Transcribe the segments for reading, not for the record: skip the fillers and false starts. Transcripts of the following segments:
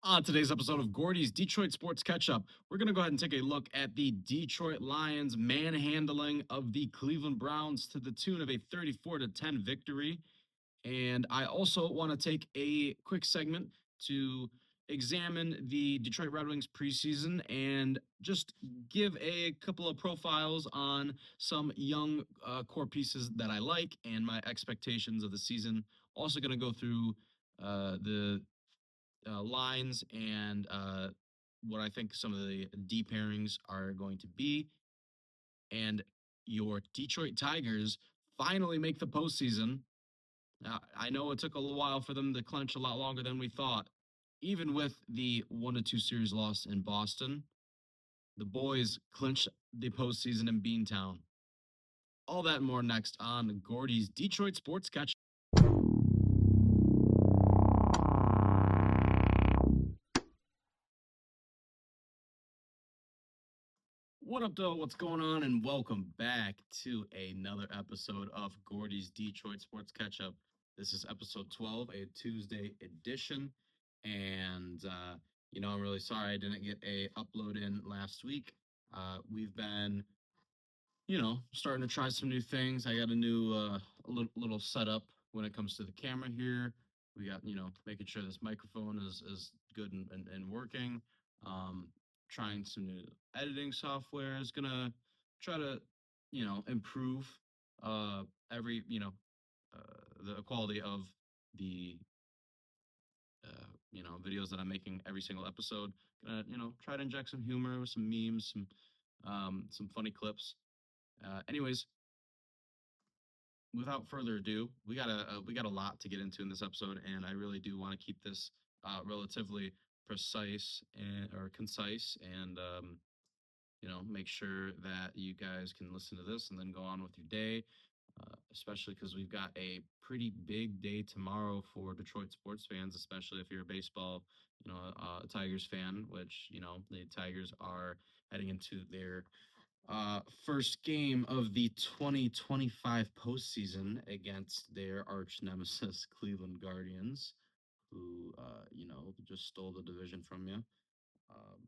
On today's episode of Gordie's Detroit Sports Catch Up, we're going to go ahead and take a look at the Detroit Lions manhandling of the Cleveland Browns to the tune of a 34-10 victory. And I also want to take a quick segment to examine the Detroit Red Wings preseason and just give a couple of profiles on some young core pieces that I like and my expectations of the season. Also, going to go through the lines and what I think some of the deep pairings are going to be. And your Detroit Tigers finally make the postseason. I know it took a little while for them to clinch, a lot longer than we thought. Even with the 1-2 series loss in Boston, the boys clinched the postseason in Beantown. All that and more next on Gordie's Detroit Sports Catch. What up, though? What's going on? And welcome back to another episode of Gordie's Detroit Sports Catch Up. This is episode 12, a Tuesday edition. And, I'm really sorry I didn't get a upload in last week. We've been, starting to try some new things. I got a new little setup when it comes to the camera here. We got, making sure this microphone is good and working. Trying some new editing software is gonna try to, improve every, the quality of the videos that I'm making every single episode. Gonna, try to inject some humor with some memes, some funny clips. Anyways, without further ado, we got a lot to get into in this episode, and I really do want to keep this relatively precise and or concise, and make sure that you guys can listen to this and then go on with your day. Especially because we've got a pretty big day tomorrow for Detroit sports fans, especially if you're a baseball, Tigers fan, which, the Tigers are heading into their first game of the 2025 postseason against their arch nemesis, Cleveland Guardians, who, just stole the division from you. Um,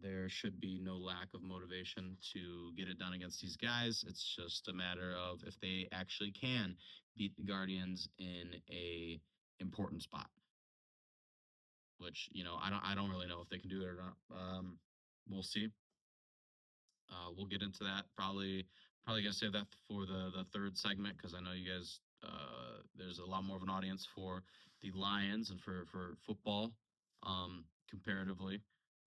there should be no lack of motivation to get it done against these guys. It's just a matter of if they actually can beat the Guardians in a important spot, which I don't really know if they can do it or not. We'll see. We'll get into that probably gonna save that for the third segment because I know you guys there's a lot more of an audience for the Lions and for football comparatively.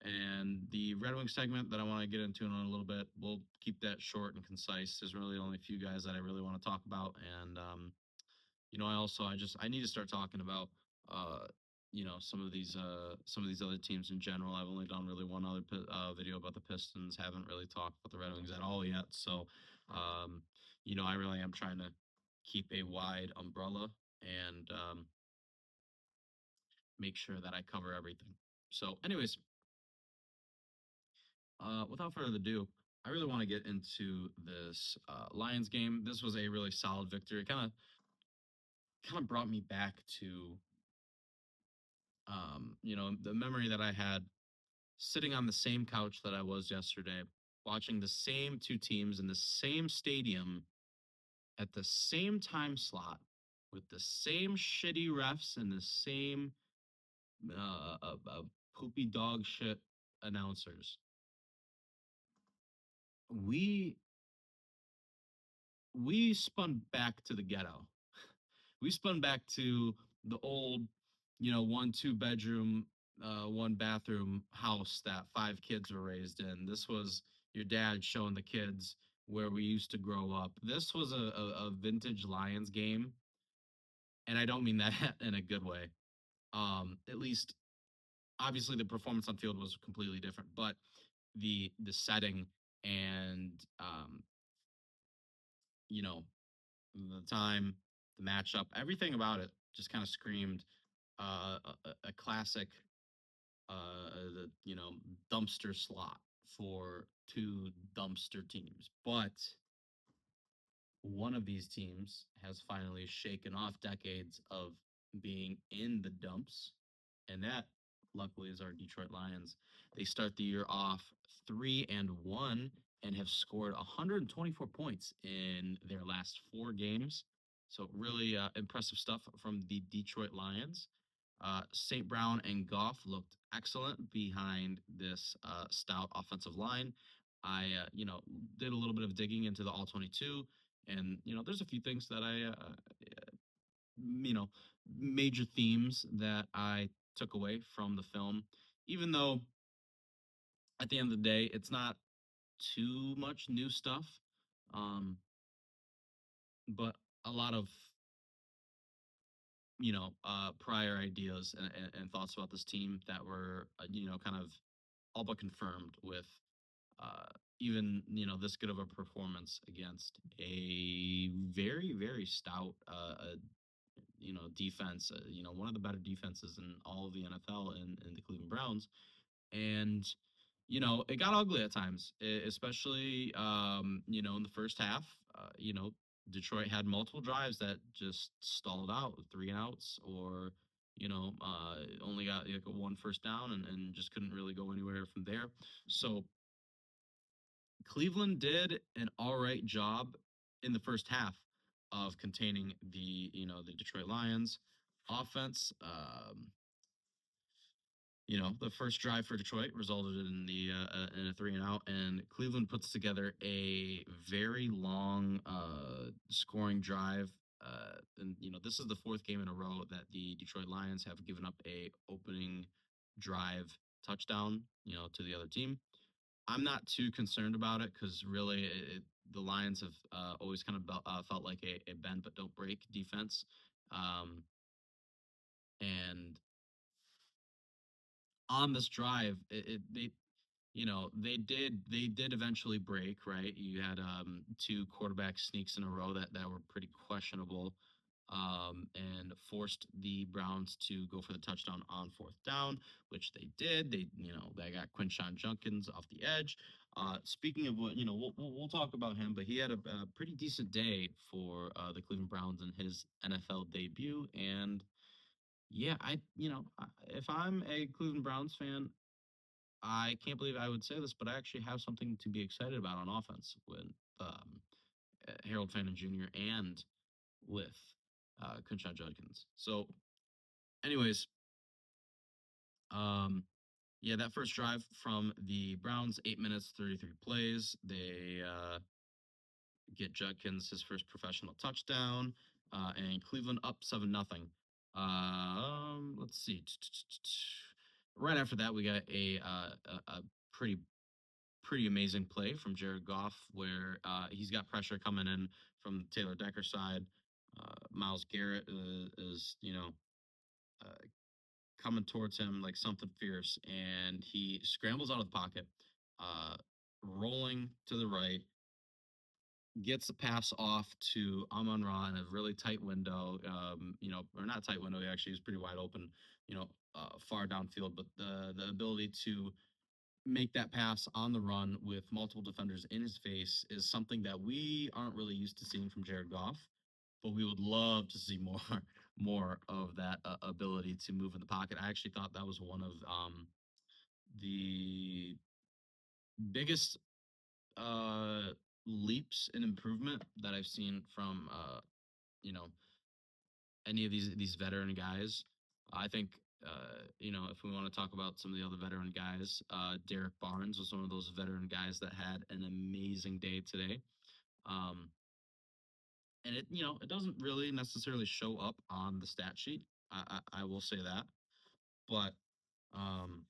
And the Red Wing segment that I want to get into in a little bit, we'll keep that short and concise. There's really only a few guys that I really want to talk about, and I need to start talking about some of these other teams in general. I've only done really one other video about the Pistons. Haven't really talked about the Red Wings at all yet. So, I really am trying to keep a wide umbrella and make sure that I cover everything. So, anyways, without further ado, I really want to get into this Lions game. This was a really solid victory. It kind of brought me back to the memory that I had sitting on the same couch that I was yesterday, watching the same two teams in the same stadium at the same time slot with the same shitty refs and the same poopy dog shit announcers. We we spun back to the ghetto. We spun back to the old, 1 2 bedroom, 1 bathroom house that 5 kids were raised in. This was your dad showing the kids where we used to grow up. This was a vintage Lions game, and I don't mean that in a good way. At least, obviously, the performance on field was completely different, but the setting and you know the time, the matchup, everything about it just kind of screamed a classic, the dumpster slot for two dumpster teams. But one of these teams has finally shaken off decades of being in the dumps, and that luckily, is our Detroit Lions. They start the year off 3-1 and have scored 124 points in their last 4 games. So really impressive stuff from the Detroit Lions. St. Brown and Goff looked excellent behind this stout offensive line. I, did a little bit of digging into the All 22, and there's a few things that you know, major themes that I took away from the film, even though at the end of the day, it's not too much new stuff, um, but a lot of prior ideas and thoughts about this team that were kind of all but confirmed with uh, even this good of a performance against a very very stout defense, one of the better defenses in all of the NFL in the Cleveland Browns. And it got ugly at times, especially in the first half. Detroit had multiple drives that just stalled out with 3 and outs, or only got like a one first down, and just couldn't really go anywhere from there. So Cleveland did an all right job in the first half of containing the Detroit Lions offense. The first drive for Detroit resulted in the in a 3-and-out, and Cleveland puts together a very long scoring drive. And this is the fourth game in a row that the Detroit Lions have given up a opening drive touchdown, to the other team. I'm not too concerned about it because really the Lions have always kind of felt like a bend but don't break defense. Um, and on this drive, they did eventually break, right. You had two quarterback sneaks in a row that were pretty questionable, and forced the Browns to go for the touchdown on fourth down, which they did. They got Quinshon Junkins off the edge. Speaking of what, we'll talk about him, but he had a pretty decent day for the Cleveland Browns in his NFL debut. And yeah, if I'm a Cleveland Browns fan, I can't believe I would say this, but I actually have something to be excited about on offense with Harold Fannin Jr. and with Quinshon Judkins. So, anyways, um, yeah, that first drive from the Browns, 8 minutes, 33 plays. They get Judkins his first professional touchdown, and Cleveland up 7-0. Let's see. Right after that, we got a pretty amazing play from Jared Goff, where he's got pressure coming in from Taylor Decker's side. Miles Garrett is uh, coming towards him like something fierce, and he scrambles out of the pocket, uh, rolling to the right, gets the pass off to Amon Ra in a really tight window, or not tight window. He actually is pretty wide open, far downfield, but the ability to make that pass on the run with multiple defenders in his face is something that we aren't really used to seeing from Jared Goff, but we would love to see more more of that ability to move in the pocket. I actually thought that was one of the biggest uh, leaps in improvement that I've seen from you know any of these veteran guys. I think if we want to talk about some of the other veteran guys, Derek Barnes was one of those veteran guys that had an amazing day today. Um, and it doesn't really necessarily show up on the stat sheet. I will say that, but um,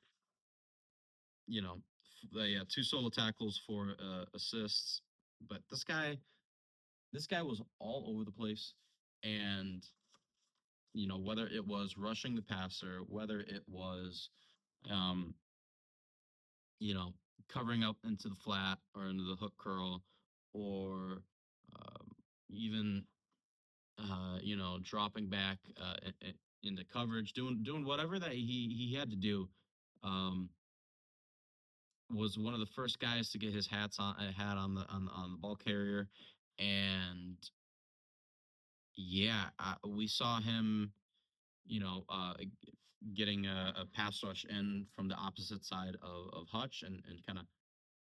yeah, two solo tackles for assists. But this guy was all over the place, and whether it was rushing the passer, whether it was um, you know, covering up into the flat or into the hook curl, or um, even dropping back into coverage, doing whatever that he had to do. Um, was one of the first guys to get his hat on the ball carrier, and yeah, we saw him, you know, uh, getting a pass rush in from the opposite side of Hutch and kind of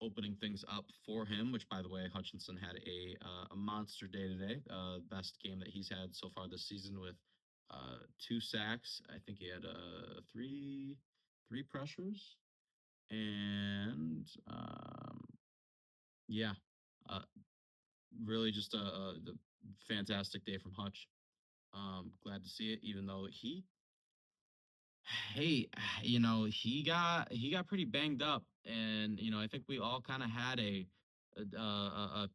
opening things up for him. Which, by the way, Hutchinson had a monster day today. Best game that he's had so far this season with 2 sacks. I think he had three pressures and yeah, uh, really just a fantastic day from Hutch. Glad to see it, even though hey, he got pretty banged up, and I think we all kind of had a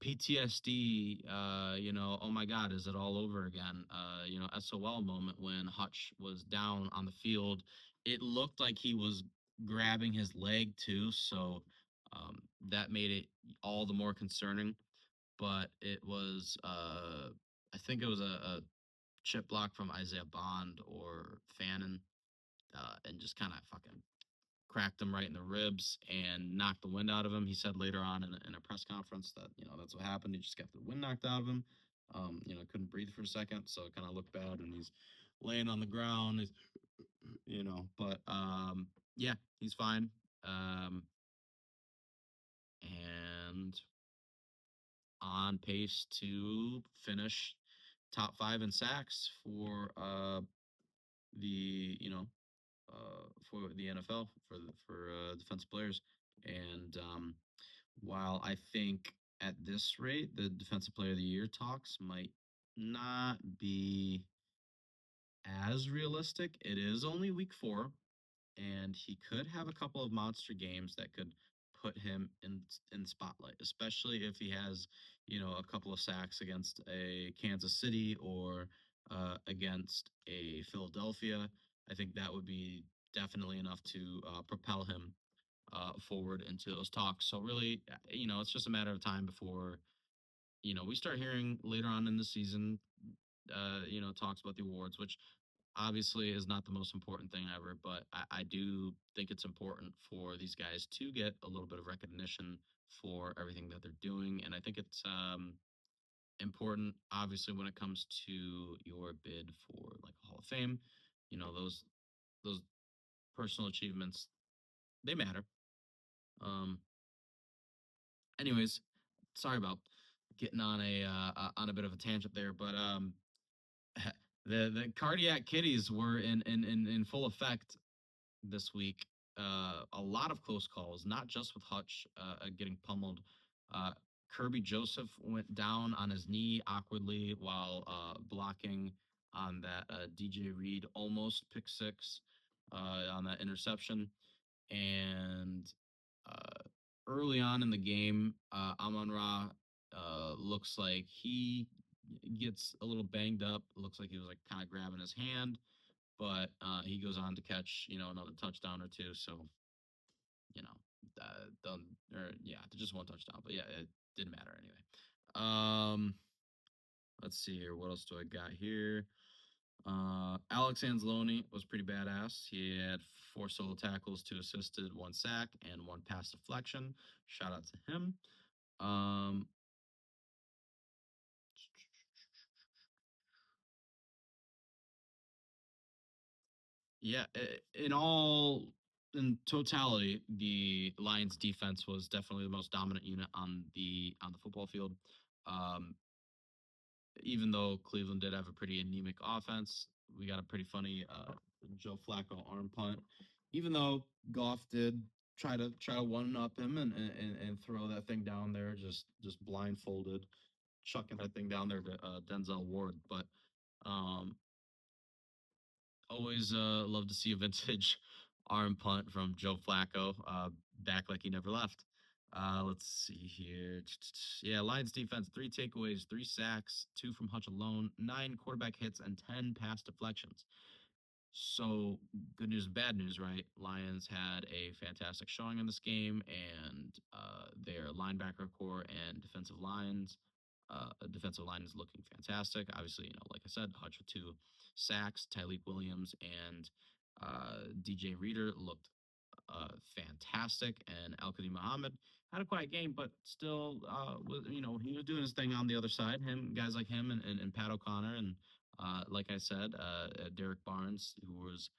PTSD. Oh my God, is it all over again? SOL moment when Hutch was down on the field. It looked like he was grabbing his leg too, so that made it all the more concerning. But it was, I think it was a chip block from Isaiah Bond or Fannin, and just kind of fucking cracked him right in the ribs and knocked the wind out of him. He said later on in a press conference that that's what happened. He just got the wind knocked out of him. Couldn't breathe for a second, so it kind of looked bad. And he's laying on the ground. But yeah, he's fine. And on pace to finish top five in sacks the you know for the NFL for defensive players. And while I think at this rate the defensive player of the year talks might not be as realistic, it is only week 4, and he could have a couple of monster games that could put him in spotlight, especially if he has a couple of sacks against a Kansas City or against a Philadelphia. I think that would be definitely enough to propel him forward into those talks. So really, it's just a matter of time before we start hearing later on in the season, talks about the awards, which obviously is not the most important thing ever, but I do think it's important for these guys to get a little bit of recognition for everything that they're doing. And I think it's important, obviously, when it comes to your bid for like a Hall of Fame. Those personal achievements, they matter. Um, anyways, sorry about getting on a bit of a tangent there, but the cardiac kitties were in full effect this week. A lot of close calls, not just with Hutch getting pummeled. Uh, Kirby Joseph went down on his knee awkwardly while blocking on that DJ Reed almost pick six on that interception. And early on in the game, Amon Ra looks like he gets a little banged up. Looks like he was like kind of grabbing his hand, but he goes on to catch another touchdown or two. So you know, done or yeah, just one touchdown, but yeah, it didn't matter anyway. Let's see here. What else do I got here? Alex Anzalone was pretty badass. He had 4 solo tackles, 2 assisted, 1 sack, and 1 pass deflection. Shout out to him. Um, yeah, in totality, the Lions defense was definitely the most dominant unit on the football field. Um, Even though Cleveland did have a pretty anemic offense, we got a pretty funny Joe Flacco arm punt. Even though Goff did try to one up him and throw that thing down there, just blindfolded, chucking that thing down there to Denzel Ward. But um, always love to see a vintage arm punt from Joe Flacco, back like he never left. Let's see here. Yeah, Lions defense, 3 takeaways, 3 sacks, 2 from Hutch alone, 9 quarterback hits, and 10 pass deflections. So good news, bad news, right? Lions had a fantastic showing in this game, and their linebacker core and defensive line is looking fantastic. Obviously, like I said, Hutch with 2 sacks, Tyleek Williams and DJ Reader looked fantastic, and Al Muhammad had a quiet game, but still, he was doing his thing on the other side. Guys like him and Pat O'Connor, and like I said, Derek Barnes, who was,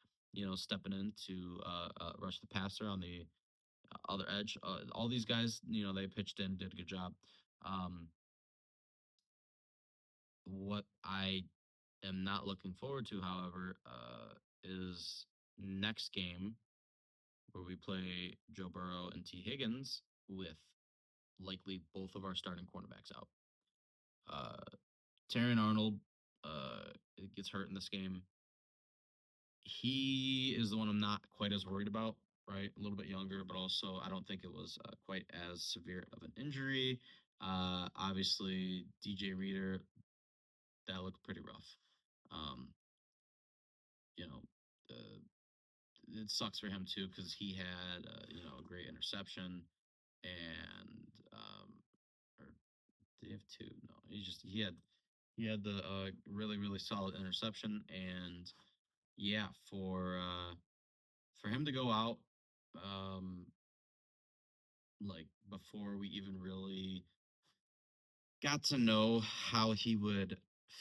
stepping in to rush the passer on the other edge. All these guys, they pitched in, did a good job. Um, what I am not looking forward to, however, is next game where we play Joe Burrow and T. Higgins with likely both of our starting cornerbacks out. Uh, Terrion Arnold gets hurt in this game. He is the one I'm not quite as worried about, right? A little bit younger, but also I don't think it was quite as severe of an injury. Obviously, DJ Reader, that looked pretty rough. Um, you know, uh, it sucks for him too because he had a great interception and or did he have two? No, he had the really solid interception and yeah for him to go out um like before we even really got to know how he would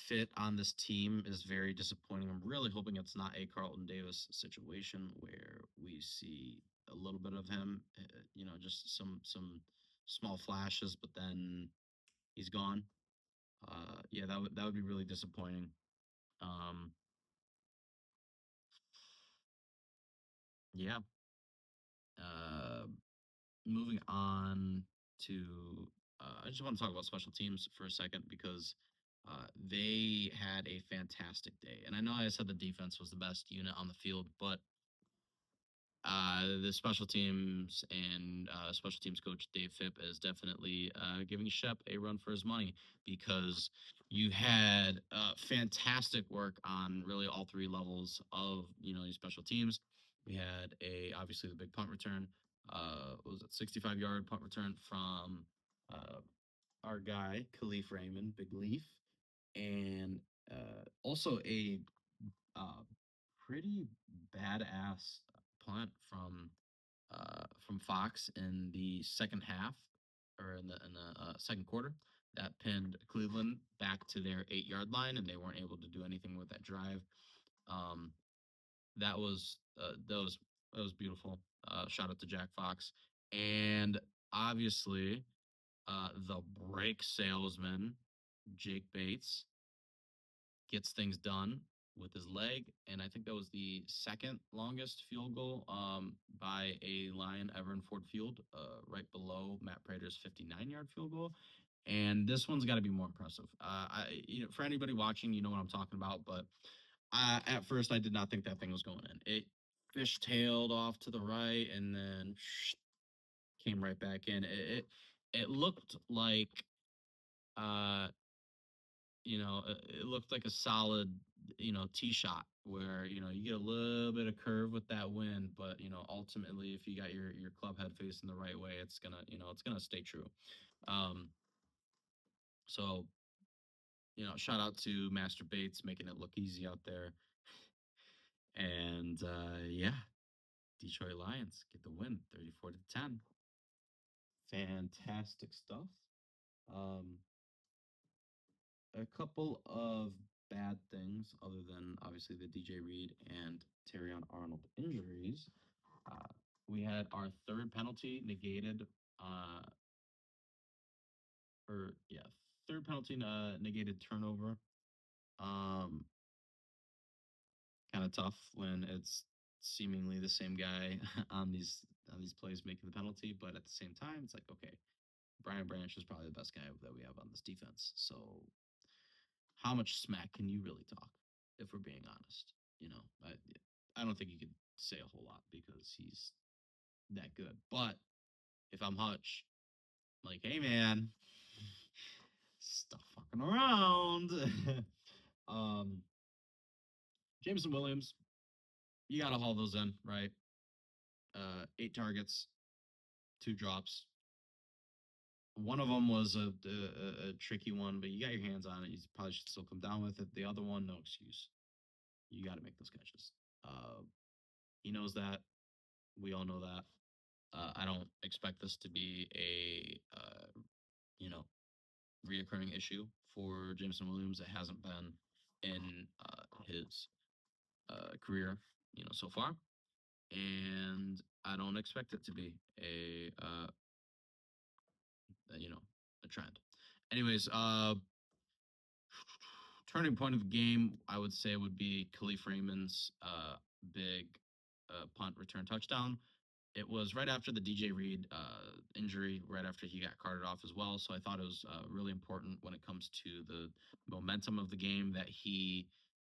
fit on this team is very disappointing. I'm really hoping it's not a Carlton Davis situation where we see a little bit of him, just some small flashes, but then he's gone. Yeah, that would be really disappointing. Um, yeah. Uh, Moving on to, I just want to talk about special teams for a second because they had a fantastic day. And I know I said the defense was the best unit on the field, but the special teams and special teams coach Dave Phipp is definitely giving Shep a run for his money because you had fantastic work on really all three levels of these special teams. We had obviously the big punt return. What was it 65-yard punt return from uh, our guy Khalif Raymond, Big Leaf, and also a uh, pretty badass punt from Fox in the second half or in the second quarter that pinned Cleveland back to their 8 yard line, and they weren't able to do anything with that drive. Um, that was beautiful. Shout out to Jack Fox, and obviously the brake salesman Jake Bates gets things done with his leg, and I think that was the second longest field goal by a Lion ever in Ford Field, right below Matt Prater's 59-yard field goal. And this one's got to be more impressive. For anybody watching, you know what I'm talking about. But at first, I did not think that thing was going in. It fishtailed off to the right and then came right back in. It looked like uh, it looked like a solid, tee shot where, you get a little bit of curve with that wind, but, ultimately if you got your club head facing the right way, it's gonna stay true. Um, so, shout out to Master Bates making it look easy out there. And yeah, Detroit Lions get the win 34-10. Fantastic stuff. Um, a couple of bad things other than obviously the DJ Reed and Terrion Arnold injuries. Uh, we had our third penalty negated, or yeah, third penalty negated turnover. Um, Kind of tough when it's seemingly the same guy on these plays making the penalty, but at the same time, it's like okay, Brian Branch is probably the best guy that we have on this defense. So how much smack can you really talk if we're being honest? I don't think you could say a whole lot because he's that good. But if I'm Hutch, like, hey man, stop fucking around. um, Jameson Williams, you gotta haul those in, right? 8 targets, 2 drops. One of them was a tricky one, but you got your hands on it. You probably should still come down with it. The other one, no excuse. You got to make those catches. Uh, he knows that. We all know that. I don't expect this to be a you know reoccurring issue for Jameson Williams. It hasn't been in his career. so far, and I don't expect it to be you know, a trend. Anyways, turning point of the game, I would say would be Khalif Raymond's big punt return touchdown. It was right after the DJ Reed injury, right after he got carted off as well. So I thought it was really important when it comes to the momentum of the game that he,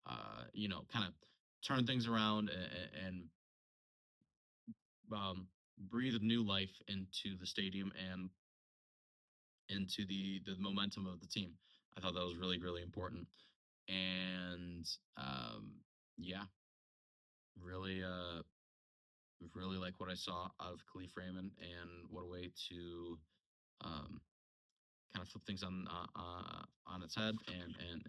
kind of turned things around and breathed new life into the stadium and into the momentum of the team. I thought that was really really important, and yeah, really really like what I saw out of Khalif Raymond, and what a way to um, kind of flip things on its head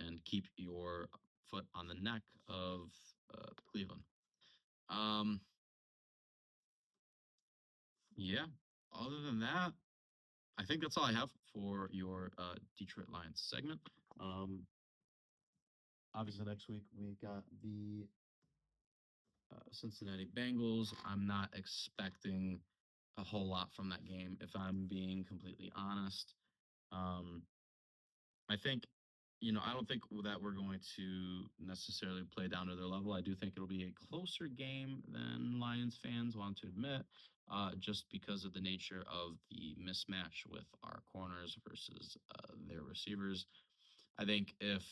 and keep your foot on the neck of Cleveland. Um, yeah. Other than that, I think that's all I have for your Detroit Lions segment. Um, Obviously, next week we got the Cincinnati Bengals. I'm not expecting a whole lot from that game, if I'm being completely honest. Um, I think, I don't think that we're going to necessarily play down to their level. I do think it'll be a closer game than Lions fans want to admit, just because of the nature of the mismatch with our corners versus their receivers. I think if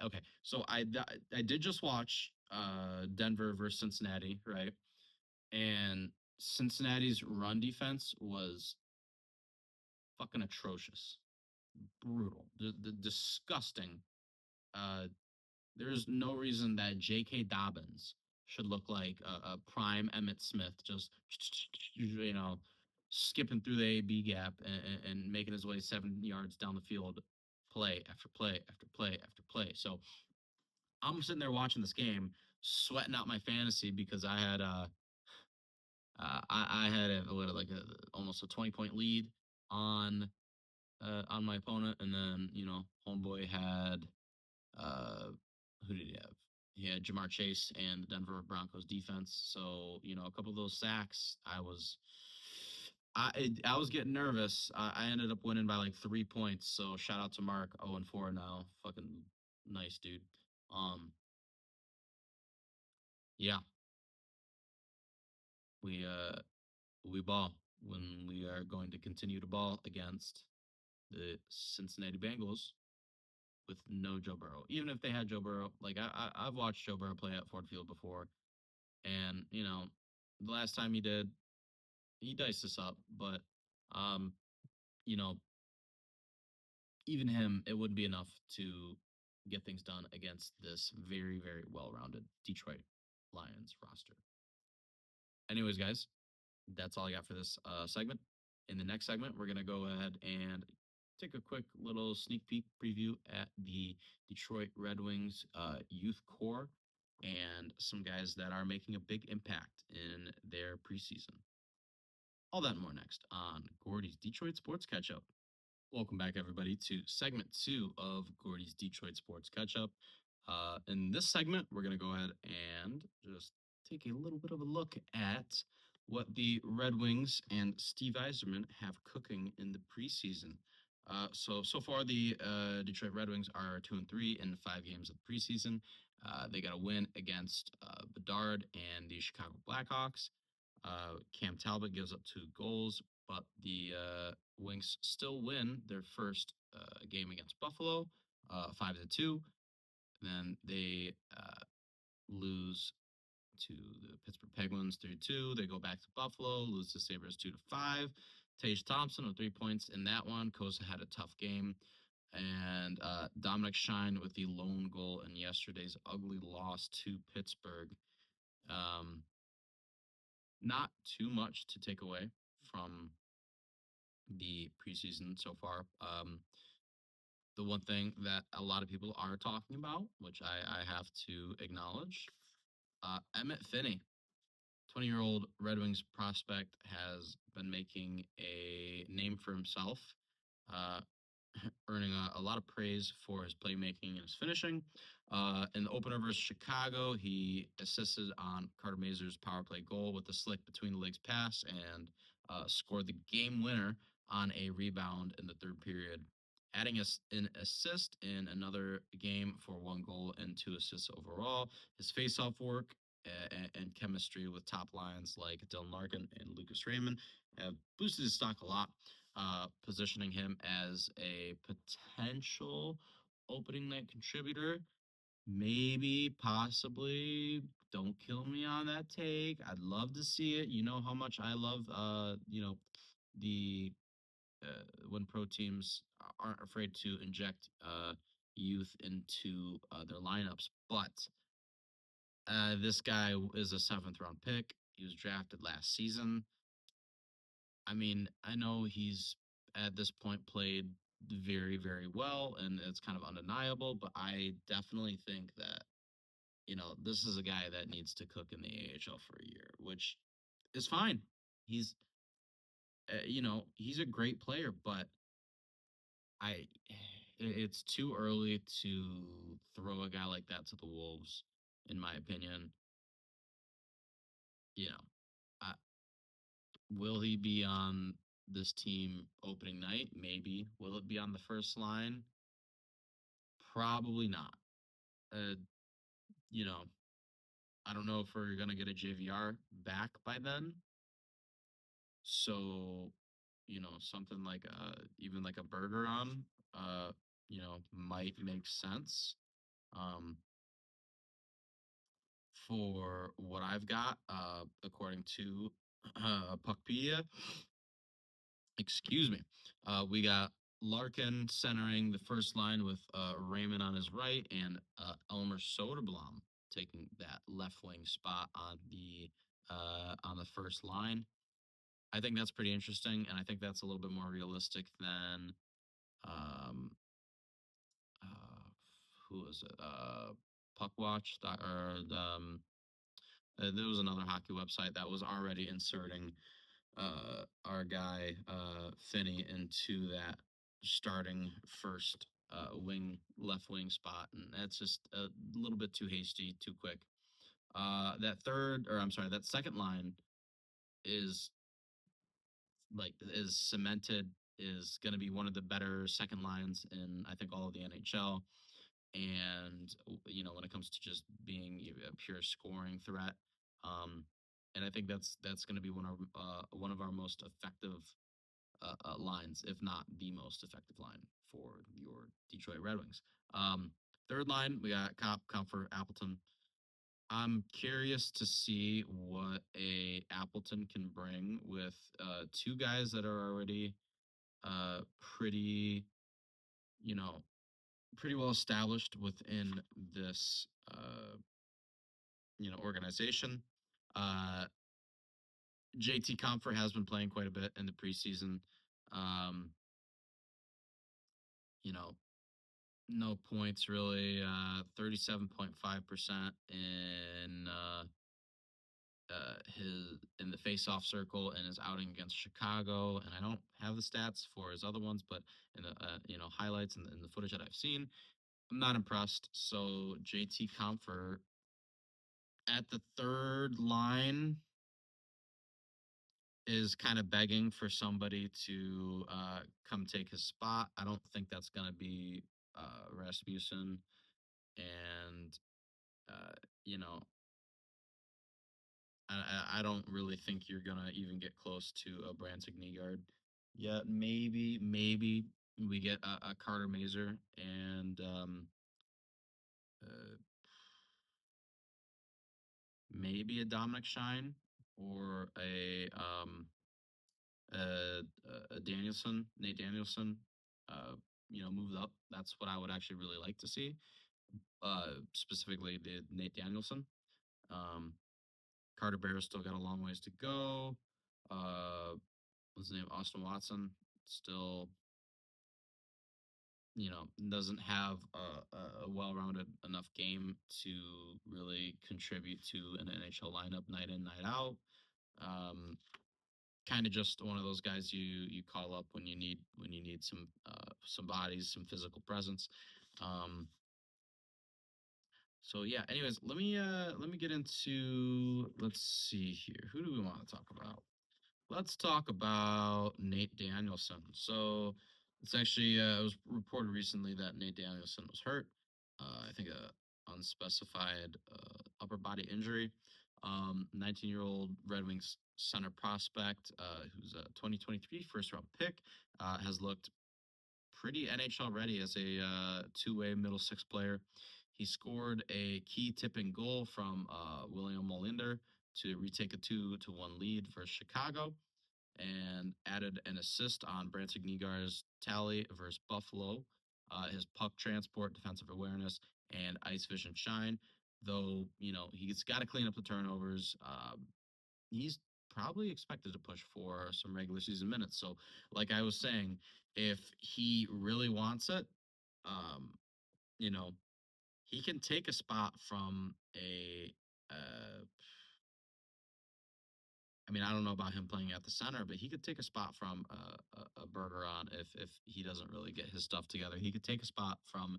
okay. So I did just watch Denver versus Cincinnati, right? And Cincinnati's run defense was fucking atrocious, brutal, disgusting. Uh, there's no reason that J.K. Dobbins should look like a prime Emmett Smith, just skipping through the AB gap and making his way 7 yards down the field, play after play after play after play. So I'm sitting there watching this game, sweating out my fantasy because I had almost a 20 point lead on on my opponent, and then homeboy had uh, who did he have? He had Jamar Chase and the Denver Broncos defense. So a couple of those sacks, I was getting nervous. I ended up winning by like 3 points. So shout out to Mark, 0-4 now. Fucking nice dude. Um, yeah, we ball when we are going to continue to ball against the Cincinnati Bengals with no Joe Burrow. Even if they had Joe Burrow, like I've watched Joe Burrow play at Ford Field before, and the last time he did, he diced us up. But um, you know, even him, it wouldn't be enough to get things done against this very very well-rounded Detroit Lions roster. Anyways, guys, that's all I got for this segment. In the next segment, we're gonna go ahead and take a quick little sneak peek preview at the Detroit Red Wings youth core and some guys that are making a big impact in their preseason. All that and more next on Gordie's Detroit Sports Catch Up. Welcome back, everybody, to segment 2 of Gordie's Detroit Sports Catch Up. In this segment, we're going to go ahead and just take a little bit of a look at what the Red Wings and Steve Yzerman have cooking in the preseason. So far, the Detroit Red Wings are 2-3 in 5 games of the preseason. They got a win against Bedard and the Chicago Blackhawks. Cam Talbot gives up 2 goals, but the Wings still win their first game against Buffalo, 5-2. Then they lose to the Pittsburgh Penguins 3-2. They go back to Buffalo, lose to Sabres 2-5. Tage Thompson with 3 points in that one. Kosa had a tough game. And Dominic Shine with the lone goal in yesterday's ugly loss to Pittsburgh. Not too much to take away from the preseason so far. The one thing that a lot of people are talking about, which I have to acknowledge, Emmett Finney, 20-year-old Red Wings prospect, has been making a name for himself, uh, earning a lot of praise for his playmaking and his finishing. In the opener versus Chicago, he assisted on Carter Mazur's power play goal with a slick between the legs pass and scored the game winner on a rebound in the third period, adding us an assist in another game for 1 goal and 2 assists overall. His face-off work and chemistry with top lines like Dylan Larkin and Lucas Raymond have boosted his stock a lot, positioning him as a potential opening night contributor. Maybe, possibly. Don't kill me on that take. I'd love to see it. You know how much I love, the when pro teams aren't afraid to inject youth into their lineups. But this guy is a seventh round pick. He was drafted last season. I mean, I know he's at this point played very, very well, and it's kind of undeniable. But I definitely think that this is a guy that needs to cook in the AHL for a year, which is fine. He's, he's a great player, but I, it's too early to throw a guy like that to the wolves, in my opinion. You know, I, will he be on this team opening night? Maybe. Will it be on the first line? Probably not. Uh, you know, I don't know if we're gonna get a JVR back by then. So, something like even like a burger on, might make sense. Um, for what I've got, according to Puckpedia, excuse me, we got Larkin centering the first line with Raymond on his right and Elmer Soderblom taking that left wing spot on the first line. I think that's pretty interesting, and I think that's a little bit more realistic than um, uh, who was it? Puckwatch or there was another hockey website that was already inserting our guy Finney into that starting first left wing spot, and that's just a little bit too hasty, too quick. That second line is is cemented, is going to be one of the better second lines in I think all of the NHL. And when it comes to just being a pure scoring threat, um, and I think that's going to be one of our most effective lines, if not the most effective line for your Detroit Red Wings. Third line, we got Comfort, Appleton. I'm curious to see what a Appleton can bring with two guys that are already pretty, you know, pretty well established within this, organization. Uh, JT Comfort has been playing quite a bit in the preseason. Um, you know, no points really. 37.5% his in the face-off circle and his outing against Chicago. And I don't have the stats for his other ones, but in the highlights and in the footage that I've seen, I'm not impressed. So JT Comfort at the third line is kind of begging for somebody to come take his spot. I don't think that's going to be Rasmussen. And, uh, you know, I don't really think you're going to even get close to a Brantig Nygaard. Yeah, maybe we get a Carter Mazer and uh, maybe a Dominic Shine or a Danielson, Nate Danielson, moved up. That's what I would actually really like to see. Specifically, the Nate Danielson. Um, Carter Bear still got a long ways to go. What's his name? Austin Watson still, doesn't have a well-rounded enough game to really contribute to an NHL lineup night in, night out. Kind of just one of those guys you call up when you need some bodies, some physical presence. Um, So yeah, anyways, let me get into, let's see here. Who do we want to talk about? Let's talk about Nate Danielson. So it's actually it was reported recently that Nate Danielson was hurt. I think a unspecified upper body injury. 19-year-old Red Wings center prospect, who's a 2023 first round pick, has looked pretty NHL ready as a two-way middle six player. He scored a key tipping goal from William Molinder to retake a 2-1 lead for Chicago, and added an assist on Branson Nygaard's tally versus Buffalo. His puck transport, defensive awareness, and ice vision shine. Though he's got to clean up the turnovers. He's probably expected to push for some regular season minutes. So, like I was saying, if he really wants it, um, you know, he can take a spot from a. I mean, I don't know about him playing at the center, but he could take a spot from a Bergeron if he doesn't really get his stuff together. He could take a spot from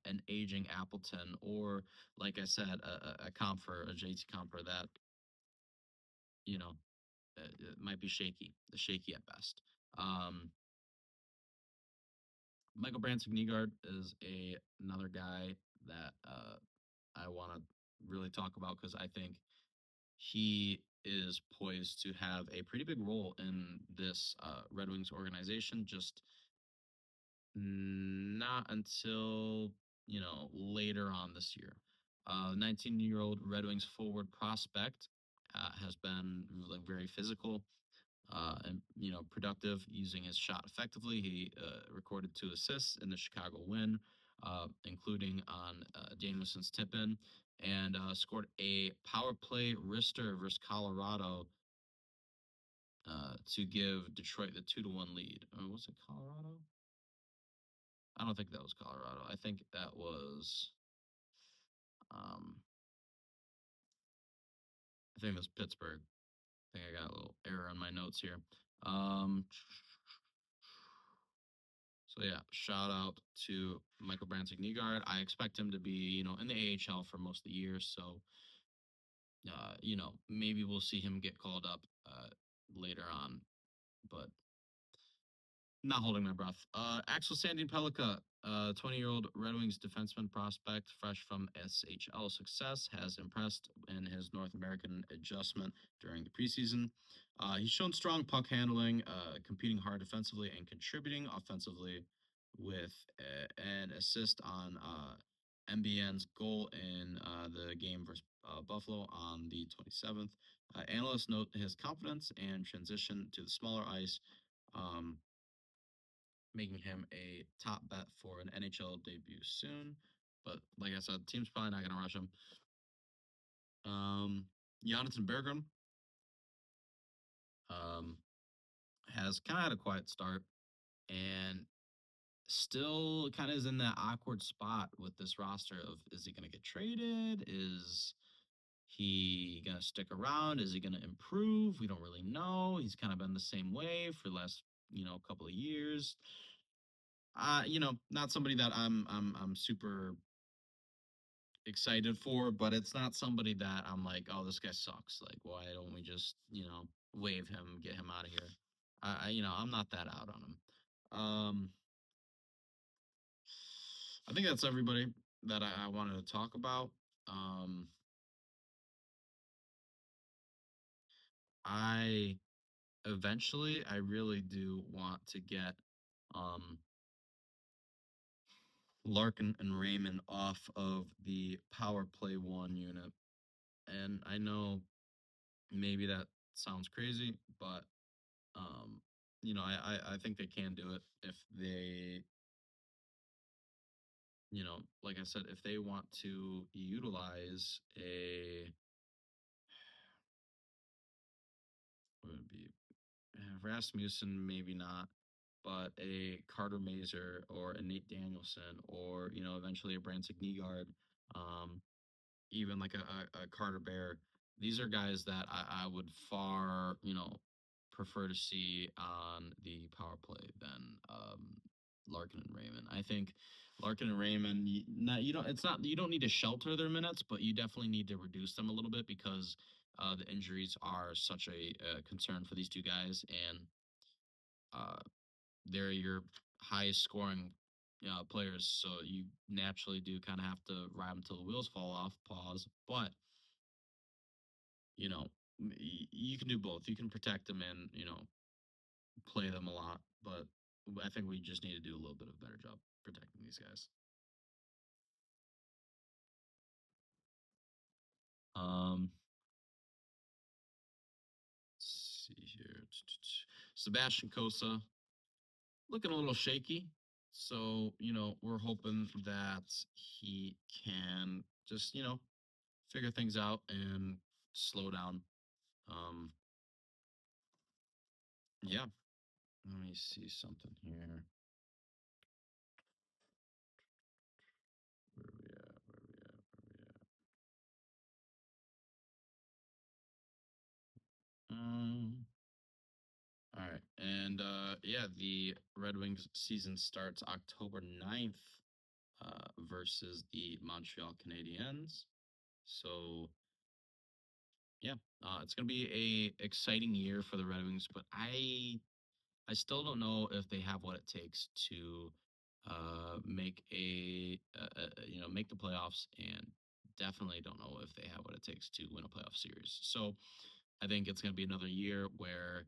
an aging Appleton, or like I said, a Comfer, a JT Comfer that you know might be shaky at best. Um, Michael Branson Nygaard is another guy that I want to really talk about because I think he is poised to have a pretty big role in this Red Wings organization. Just not until later on this year. 19-year-old Red Wings forward prospect has been like very physical and productive using his shot effectively. He recorded 2 assists in the Chicago win, including on Danielson's tip-in, and scored a power play wrister versus Colorado to give Detroit the 2-1 lead. Was it Colorado? I don't think that was Colorado. I think that was. Um, I think it was Pittsburgh. I think I got a little error on my notes here. Um, So yeah, shout out to Michael Branson Nygaard. I expect him to be, in the AHL for most of the year. So, maybe we'll see him get called up later on, but not holding my breath. Axel Sandin Pellikka, 20-year-old Red Wings defenseman prospect, fresh from SHL success, has impressed in his North American adjustment during the preseason. He's shown strong puck handling, competing hard defensively, and contributing offensively with an assist on MBN's goal in the game versus Buffalo on the 27th. Analysts note his confidence and transition to the smaller ice. Um, Making him a top bet for an NHL debut soon. But like I said, the team's probably not going to rush him. Jonathan Berggren um, has kind of had a quiet start and still kind of is in that awkward spot with this roster of, is he going to get traded? Is he going to stick around? Is he going to improve? We don't really know. He's kind of been the same way for the last couple of years. Not somebody that I'm super excited for, but it's not somebody that I'm like, oh, this guy sucks. Like, why don't we just, waive him, get him out of here? I'm not that out on him. I think that's everybody that I wanted to talk about. Um, I I really do want to get um Larkin and Raymond off of the power play one unit. And I know maybe that sounds crazy, but I think they can do it if they, like I said, if they want to utilize a, what would it be, Rasmussen, maybe not, but a Carter Mazer or a Nate Danielson, or eventually a Branson Nygaard, um, even like a Carter Bear. These are guys that I would far, prefer to see on the power play than Larkin and Raymond. I think Larkin and Raymond, you don't. It's not. You don't need to shelter their minutes, but you definitely need to reduce them a little bit because the injuries are such a concern for these two guys, and uh, they're your highest scoring players. So you naturally do kind of have to ride them till the wheels fall off. Pause. But you know, you can do both. You can protect them and play them a lot, but I think we just need to do a little bit of a better job protecting these guys. Um, let's see here. Sebastian Cosa looking a little shaky. So, we're hoping that he can just, figure things out and slow down. Um, yeah. Let me see something here. Where are we at? Where are we at? Where are we at? All right. And yeah, the Red Wings season starts October 9th versus the Montreal Canadiens. So yeah, it's gonna be a exciting year for the Red Wings, but I still don't know if they have what it takes to make make the playoffs, and definitely don't know if they have what it takes to win a playoff series. So I think it's gonna be another year where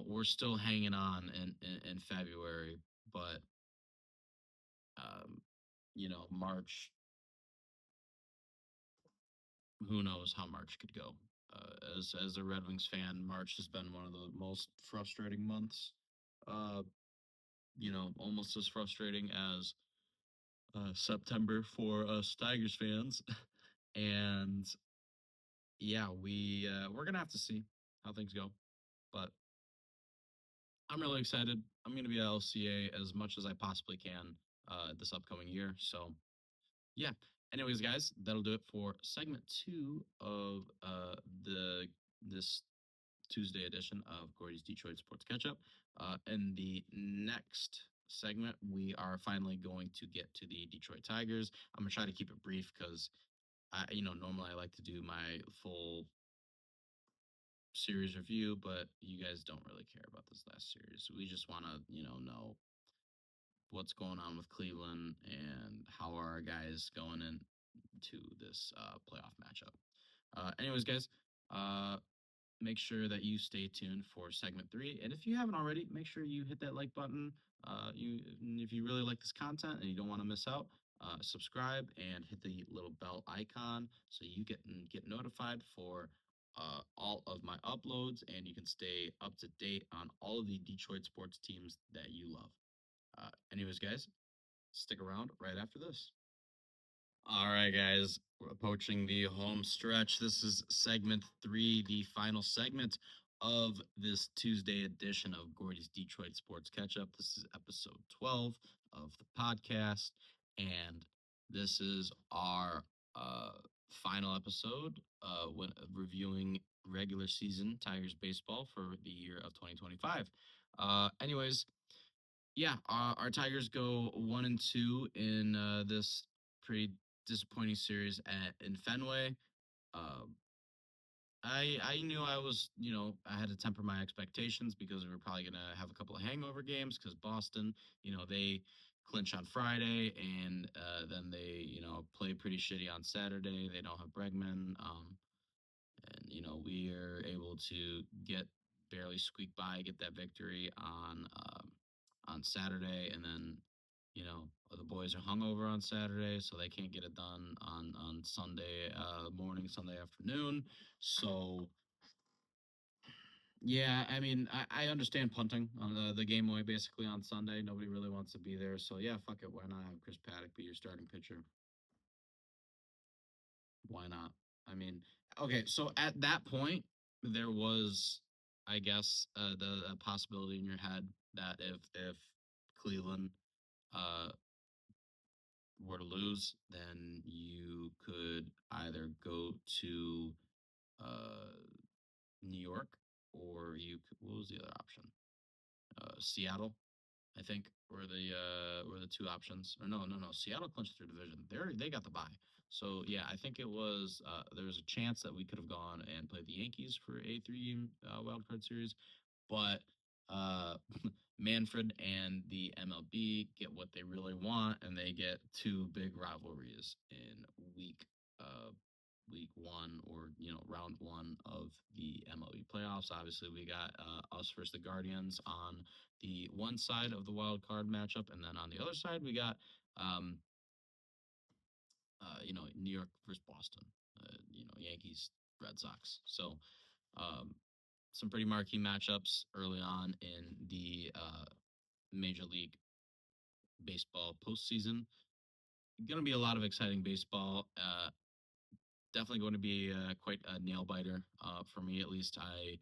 we're still hanging on in February, but um, March, who knows how March could go. As a Red Wings fan, March has been one of the most frustrating months. Uh, almost as frustrating as September for us Tigers fans. And yeah, we're gonna have to see how things go. But I'm really excited. I'm gonna be at LCA as much as I possibly can this upcoming year. So yeah. Anyways, guys, that'll do it for segment two of the this Tuesday edition of Gordie's Detroit Sports Catch Up. In the next segment, we are finally going to get to the Detroit Tigers. I'm gonna try to keep it brief because normally I like to do my full series review, but you guys don't really care about this last series. We just want to, know what's going on with Cleveland and how are our guys going into this playoff matchup. Anyways, guys, uh, make sure that you stay tuned for segment three. And if you haven't already, make sure you hit that like button. If you really like this content and you don't want to miss out, subscribe and hit the little bell icon so you get notified for all of my uploads, and you can stay up to date on all of the Detroit sports teams that you love. Anyways, guys, stick around right after this. All right, guys, we're approaching the home stretch. This is segment three, the final segment of this Tuesday edition of Gordie's Detroit Sports Catch Up. This is episode 12 of the podcast, and this is our final episode when reviewing regular season Tigers baseball for the year of 2025. Anyways, yeah, our Tigers go 1-2 in this pretty disappointing series in Fenway. Um, I knew I was I had to temper my expectations because we were probably gonna have a couple of hangover games because Boston they clinch on Friday, and then they play pretty shitty on Saturday. They don't have Bregman. And we are able to get barely squeak by, get that victory on Saturday, and then the boys are hungover on Saturday, so they can't get it done on Sunday morning, Sunday afternoon. So yeah, I mean, I understand punting on the game away basically on Sunday. Nobody really wants to be there, so yeah, fuck it. Why not have Chris Paddock be your starting pitcher? Why not? I mean, okay, so at that point, there was, I guess, the a possibility in your head that if Cleveland uh, were to lose, then you could either go to uh, New York, or what was the other option? Seattle. I think were the two options. Or no. Seattle clinched their division. They got the bye. So yeah, I think it was there was a chance that we could have gone and played the Yankees for a three wild card series, but uh, Manfred and the MLB get what they really want, and they get two big rivalries in week uh, week one, or round one of the MLB playoffs. Obviously, we got us versus the Guardians on the one side of the wild card matchup, and then on the other side we got um, New York versus Boston. Yankees, Red Sox. So um, some pretty marquee matchups early on in the Major League Baseball postseason. Going to be a lot of exciting baseball. Definitely going to be quite a nail biter for me. At least I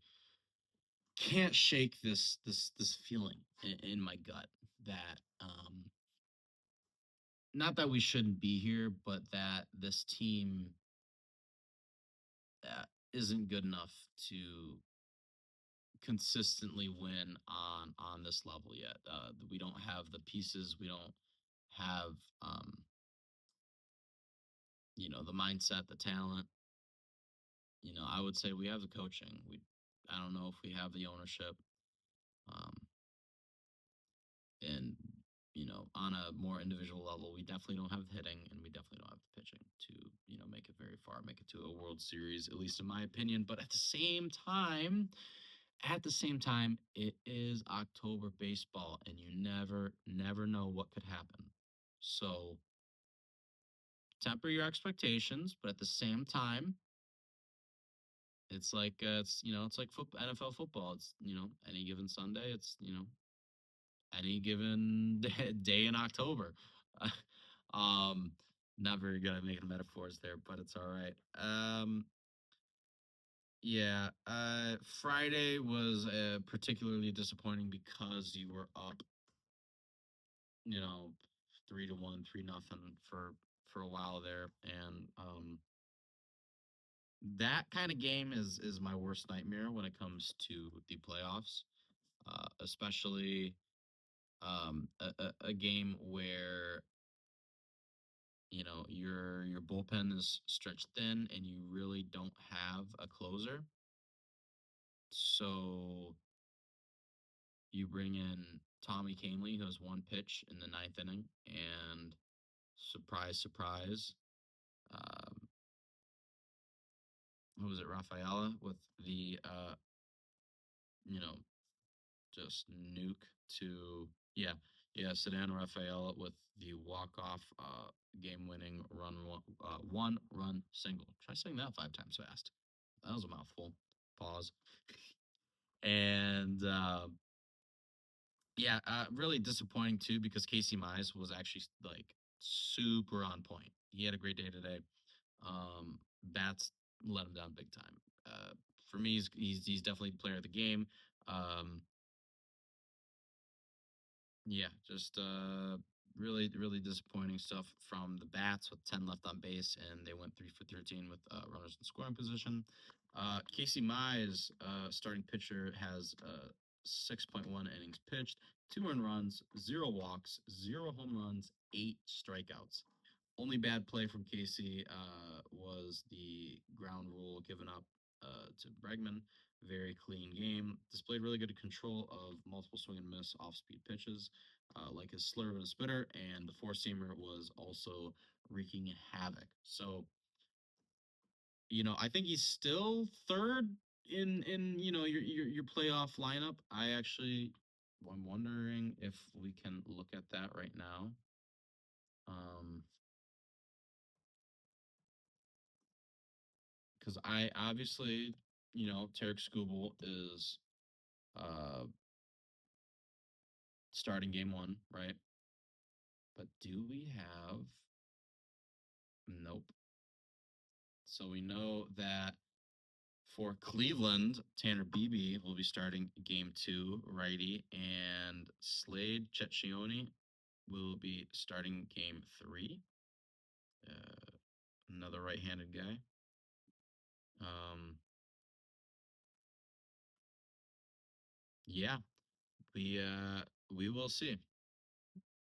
can't shake this feeling in my gut that not that we shouldn't be here, but that this team uh, isn't good enough to consistently win on this level yet. We don't have the pieces. We don't have the mindset, the talent. I would say we have the coaching. I don't know if we have the ownership. Um, and on a more individual level, we definitely don't have the hitting, and we definitely don't have the pitching to make it very far, make it to a World Series, at least in my opinion. But at the same time, it is October baseball, and you never know what could happen. So temper your expectations, but at the same time, it's like NFL football. It's any given Sunday. It's any given day in October. um, Not very good at making metaphors there, but it's all right. Yeah. Friday was particularly disappointing because you were up, you know, 3-1, 3-0 for a while there, and that kind of game is my worst nightmare when it comes to the playoffs, especially a game where your bullpen is stretched thin and you really don't have a closer. So you bring in Tommy Kahnle, who has one pitch in the ninth inning, and surprise, surprise, um, who was it, Rafaela, with the you know just nuke to Sedan Rafaela with the walk off game winning one run single. Try saying that 5 times fast. That was a mouthful. Pause. And really disappointing too because Casey Mize was actually like super on point. He had a great day today. Bats let him down big time. For me, he's definitely the player of the game. Um, Yeah, just really disappointing stuff from the bats with 10 left on base, and they went 3 for 13 with runners in scoring position. Casey Mize, starting pitcher, has 6.1 innings pitched, 2 earned runs, 0 walks, 0 home runs, 8 strikeouts. Only bad play from Casey was the ground rule given up to Bregman. Very clean game. Displayed really good control of multiple swing and miss off speed pitches, like his slurve and spitter, and the four seamer was also wreaking havoc. So, I think he's still third in your playoff lineup. I'm wondering if we can look at that right now. Um, because I obviously, Tarek Skubal is uh starting game one, right? But do we have nope. So we know that for Cleveland, Tanner Beebe will be starting game two, righty, and Slade Cecchioni will be starting game three. Another right-handed guy. Um, yeah, we We will see.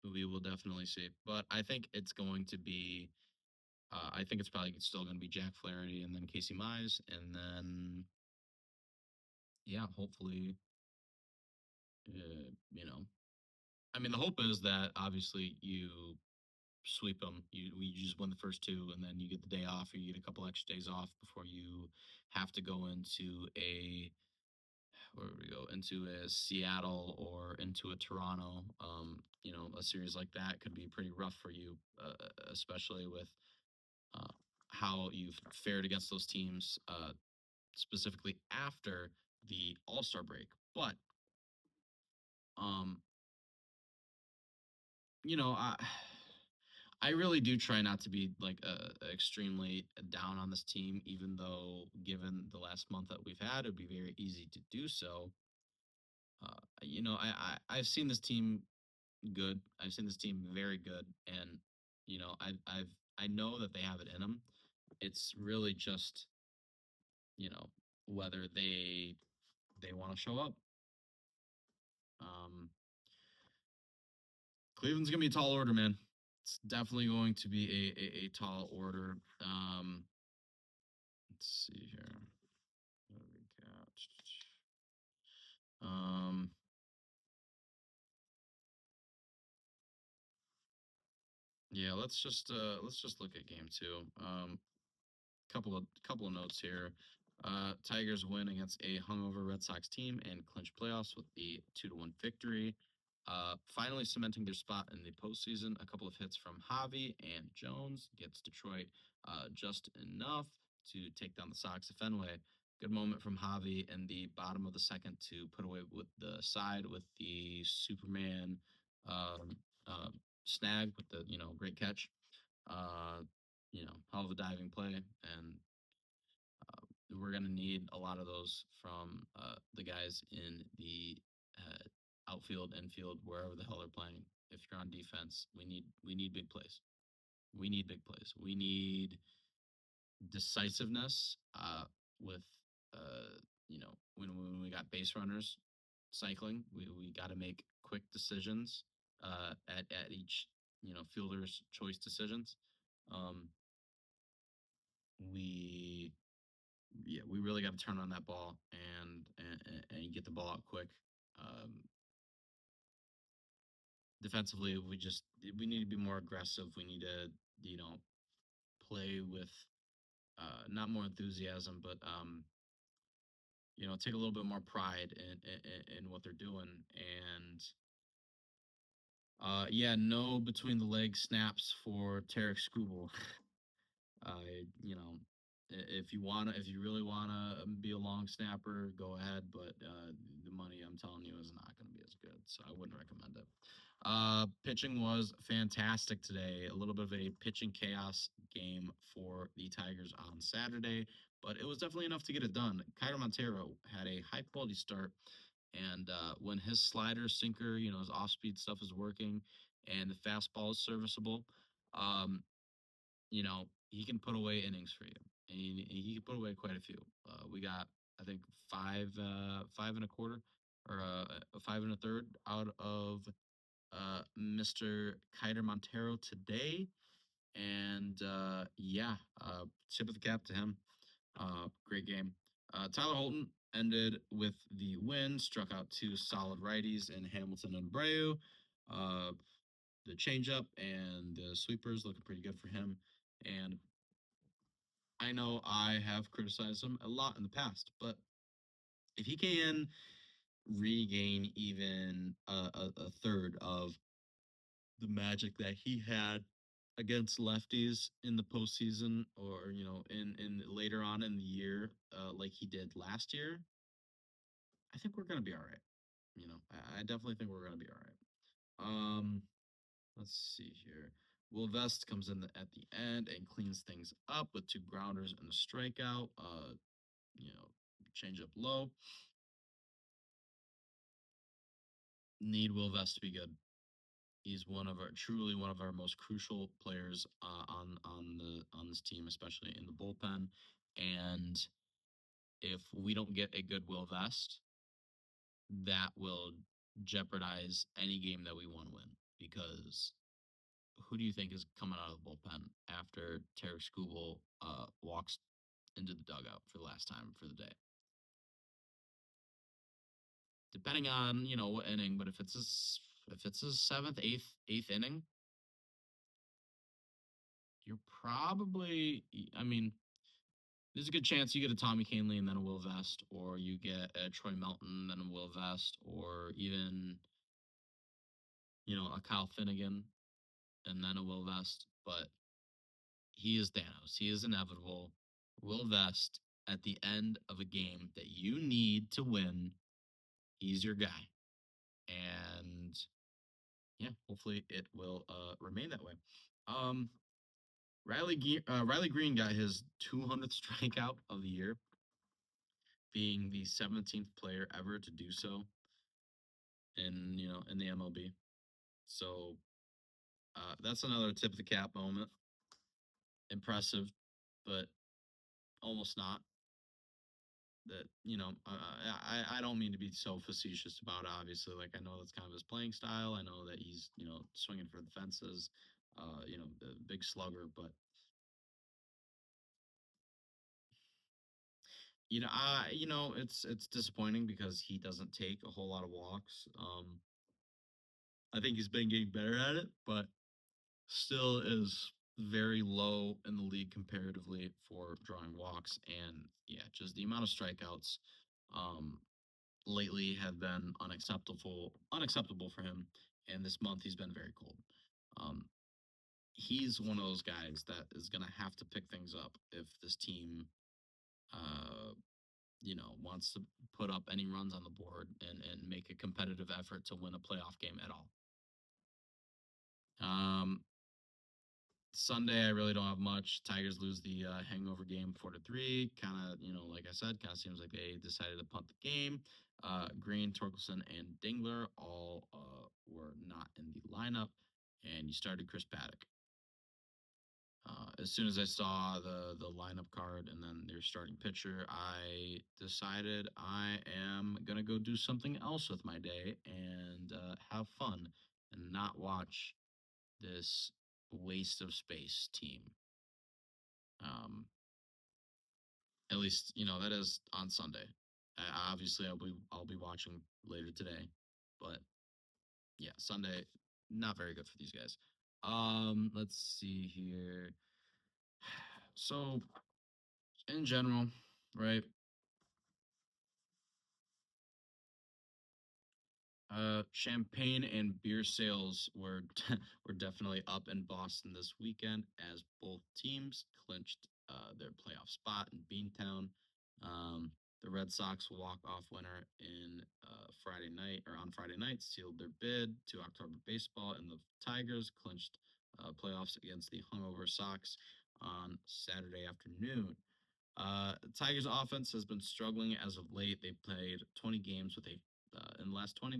We will definitely see. But I think it's going to be. I think it's probably still going to be Jack Flaherty and then Casey Mize, and then yeah, hopefully, you know, I mean, the hope is that obviously you sweep them. You just win the first two, and then you get the day off, or you get a couple extra days off before you have to go into a where do we go into a Seattle or into a Toronto. A series like that could be pretty rough for you, especially with uh, how you've fared against those teams, specifically after the All Star break. But um, you know, I really do try not to be like extremely down on this team, even though given the last month that we've had, it'd be very easy to do so. I've seen this team good. I've seen this team very good, and I know that they have it in them. It's really just whether they want to show up. Um, Cleveland's gonna be a tall order, man. It's definitely going to be a tall order. Let's see here. What do we got? Yeah, let's just look at game two. Couple of notes here. Tigers win against a hungover Red Sox team and clinch playoffs with a 2-1 victory. Finally cementing their spot in the postseason. A couple of hits from Javi and Jones gets Detroit just enough to take down the Sox at Fenway. Good moment from Javi in the bottom of the second to put away with the side with the Superman um, uh, snag with the great catch. Uh, hell of a diving play, and we're going to need a lot of those from the guys in the outfield, infield, wherever the hell they're playing. If you're on defense, we need big plays. We need big plays. We need decisiveness with when we got base runners cycling, we got to make quick decisions at each fielder's choice decisions. Um, we we really got to turn on that ball and get the ball out quick. Um, Defensively, we need to be more aggressive. We need to play with not more enthusiasm, but take a little bit more pride in what they're doing. And yeah, no between the legs snaps for Tarek Skubal. You know, if you really wanna be a long snapper, go ahead. But the money, I'm telling you, is not going to be as good, so I wouldn't recommend it. Pitching was fantastic today. A little bit of a pitching chaos game for the Tigers on Saturday, but it was definitely enough to get it done. Kyler Montero had a high quality start, and when his slider, sinker, his off speed stuff is working, and the fastball is serviceable, um, he can put away innings for you, and he can put away quite a few. We got, I think, five and a quarter, or five and a third out of Mr. Kiter Montero today, and yeah, tip of the cap to him. Great game. Tyler Holton ended with the win, struck out two solid righties in Hamilton and Abreu. Uh, the changeup and the sweepers looking pretty good for him. And I know I have criticized him a lot in the past, but if he can regain even a third of the magic that he had against lefties in the postseason, or in later on in the year, like he did last year, I think we're gonna be all right. I definitely think we're gonna be all right. Let's see here. Will Vest comes in at the end and cleans things up with two grounders and a strikeout. You know, change up low. Need Will Vest to be good. He's truly one of our most crucial players on this team, especially in the bullpen. And if we don't get a good Will Vest, that will jeopardize any game that we want to win. Because who do you think is coming out of the bullpen after Tarek Skubal walks into the dugout for the last time for the day? Depending on what inning, but if it's a seventh, eighth inning, you're probably. I mean, there's a good chance you get a Tommy Canley and then a Will Vest, or you get a Troy Melton then a Will Vest, or even a Kyle Finnegan and then a Will Vest. But he is Thanos. He is inevitable. Will Vest at the end of a game that you need to win. He's your guy, and yeah, hopefully it will remain that way. Um, Riley Green got his 200th strikeout of the year, being the 17th player ever to do so in the MLB. So that's another tip of the cap moment. Impressive, but almost not. That I don't mean to be so facetious about it, obviously. Like, I know that's kind of his playing style. I know that he's swinging for the fences, the big slugger, but it's disappointing because he doesn't take a whole lot of walks. I think he's been getting better at it, but still is very low in the league comparatively for drawing walks. And yeah, just the amount of strikeouts um, lately have been unacceptable for him. And this month he's been very cold. Um, he's one of those guys that is going to have to pick things up if this team, uh, wants to put up any runs on the board and make a competitive effort to win a playoff game at all. Um, Sunday, I really don't have much. Tigers lose the hangover game 4-3. Kind of, like I said, kind of seems like they decided to punt the game. Green, Torkelson, and Dingler all were not in the lineup, and you started Chris Paddock. As soon as I saw the lineup card and then their starting pitcher, I decided I am gonna go do something else with my day and have fun and not watch this waste of space team. Um, at least that is on Sunday. Obviously, I'll be watching later today, but yeah, Sunday not very good for these guys. Let's see here. So in general, right? Champagne and beer sales were were definitely up in Boston this weekend as both teams clinched their playoff spot in Beantown. The Red Sox walk-off winner in Friday night or on Friday night sealed their bid to October baseball, and the Tigers clinched playoffs against the hungover Sox on Saturday afternoon. Tigers offense has been struggling as of late. They've played 20 games with a in the last 20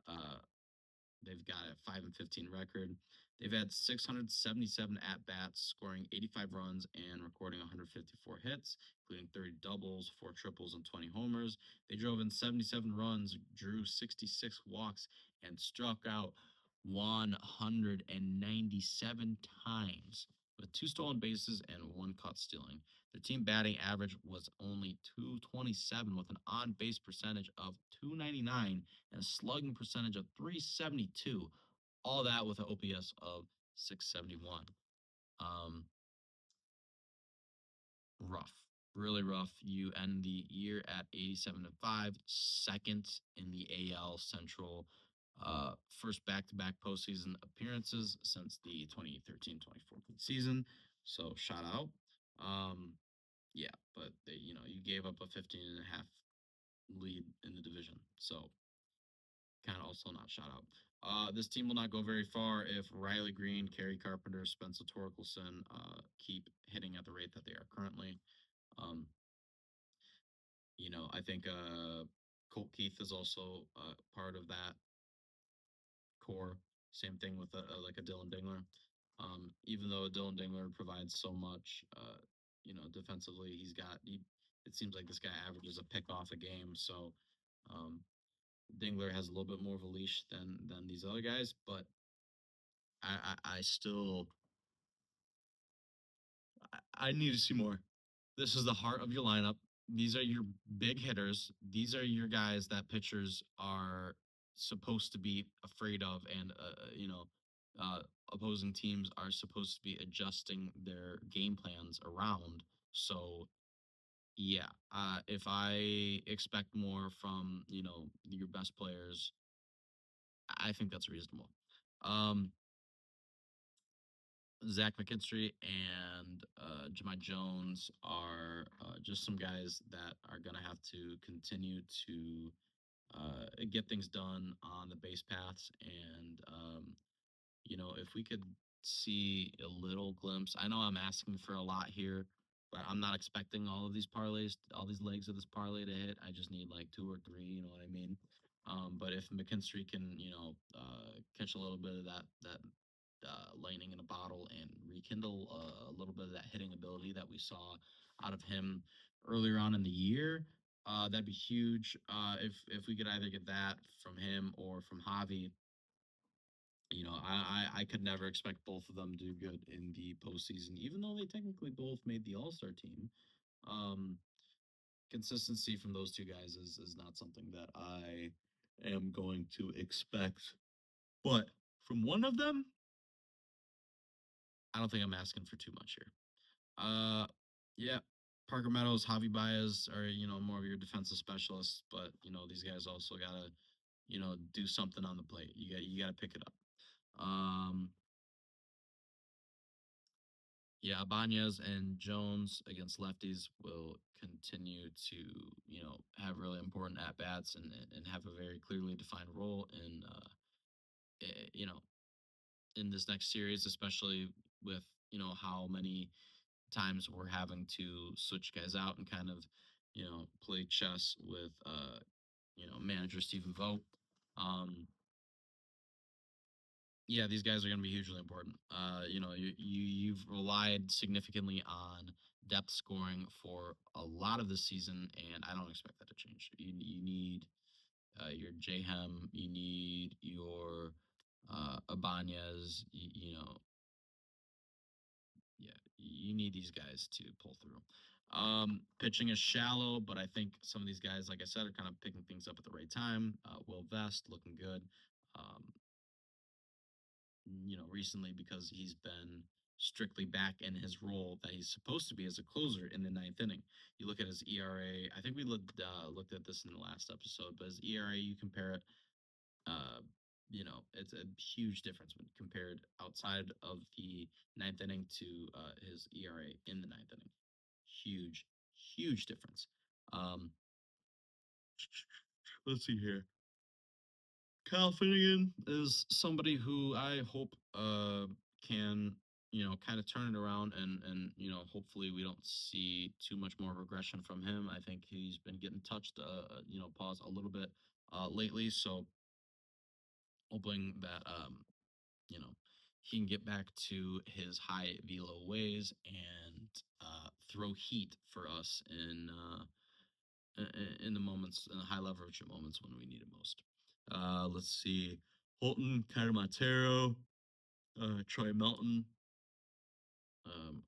uh, they've got a 5-15 record. They've had 677 at bats, scoring 85 runs and recording 154 hits, including 30 doubles, 4 triples, and 20 homers. They drove in 77 runs, drew 66 walks, and struck out 197 times with 2 stolen bases and 1 caught stealing. Their team batting average was only 227 with an on base percentage of 299 and a slugging percentage of 372. All that with an OPS of 671. Um, rough, really rough. You end the year at 87-5, second in the AL Central. First back-to-back postseason appearances since the 2013-2014 season. So shout out. Um, yeah, but you gave up a 15 and a half lead in the division. So kind of also not shout out. This team will not go very far if Riley Green, Kerry Carpenter, Spencer Torkelson keep hitting at the rate that they are currently. Um, I think Colt Keith is also part of that core. Same thing with like a Dylan Dingler. Even though Dylan Dingler provides so much, defensively, it seems like this guy averages a pick off a game. So, um, Dingler has a little bit more of a leash than these other guys, but I still I need to see more. This is the heart of your lineup. These are your big hitters. These are your guys that pitchers are supposed to be afraid of, and uh, opposing teams are supposed to be adjusting their game plans around. So yeah, if I expect more from your best players, I think that's reasonable. Um, Zach McKinstry and Jemai Jones are just some guys that are going to have to continue to get things done on the base paths. And, if we could see a little glimpse, I know I'm asking for a lot here, but I'm not expecting all of these parlays, all these legs of this parlay to hit. I just need like two or three, you know what I mean? But if McKinstry can, catch a little bit of that lightning in a bottle and rekindle a little bit of that hitting ability that we saw out of him earlier on in the year. That'd be huge. If we could either get that from him or from Javi, I could never expect both of them to do good in the postseason, even though they technically both made the All Star team. Um, Consistency from those two guys is not something that I am going to expect. But from one of them, I don't think I'm asking for too much here. Yeah, Parker Meadows, Javi Baez are more of your defensive specialists, but these guys also gotta do something on the plate. You gotta pick it up. Um, yeah, Ibanez and Jones against lefties will continue to have really important at bats and have a very clearly defined role in you know in this next series, especially with how many times we're having to switch guys out and kind of play chess with manager Stephen Vogt. Um, yeah, these guys are going to be hugely important. You've relied significantly on depth scoring for a lot of the season, and I don't expect that to change. You need your Jayhem, you need your Ibanez, yeah, you need these guys to pull through. Pitching is shallow, but I think some of these guys, like I said, are kind of picking things up at the right time. Will Vest looking good. Um, recently because he's been strictly back in his role that he's supposed to be as a closer in the ninth inning. You look at his ERA. I think we looked at this in the last episode, but his ERA, you compare it. Uh, it's a huge difference when compared outside of the ninth inning to his ERA in the ninth inning. Huge, huge difference. Um, let's see here. Kyle Finnegan is somebody who I hope can kind of turn it around and hopefully we don't see too much more regression from him. I think he's been getting touched pause a little bit lately, so hoping that you know he can get back to his high velo ways and throw heat for us in the moments, in the high leverage moments when we need it most. Let's see. Holton, Kyler Montero, Troy Melton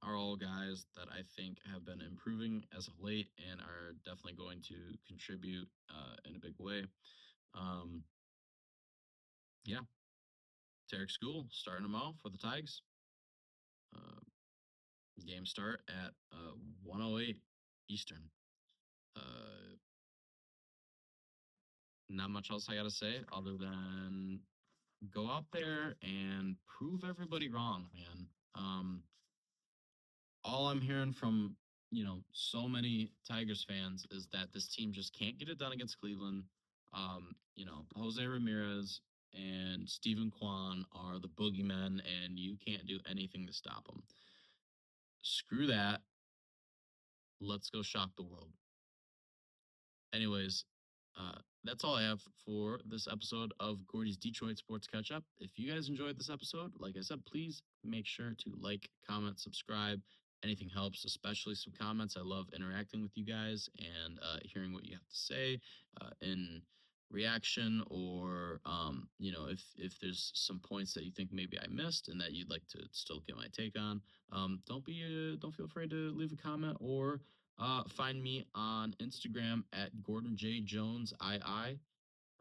are all guys that I think have been improving as of late and are definitely going to contribute in a big way. Um, yeah, Tarek School starting tomorrow for the Tigers. Uh, Game start at 1:08 Eastern. Uh, Not much else I got to say other than go out there and prove everybody wrong, man. All I'm hearing from so many Tigers fans is that this team just can't get it done against Cleveland. Jose Ramirez and Stephen Kwan are the boogeymen, and you can't do anything to stop them. Screw that. Let's go shock the world. Anyways, that's all I have for this episode of Gordie's Detroit Sports Catch Up. If you guys enjoyed this episode, like I said, please make sure to like, comment, subscribe. Anything helps, especially some comments. I love interacting with you guys and hearing what you have to say. And reaction, or if there's some points that you think maybe I missed and that you'd like to still get my take on, don't feel afraid to leave a comment, or find me on Instagram at Gordon J Jones II.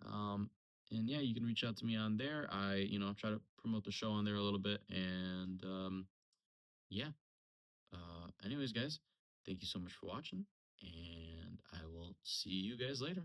um and yeah, you can reach out to me on there. I try to promote the show on there a little bit. And yeah, anyways, guys, thank you so much for watching, and I will see you guys later.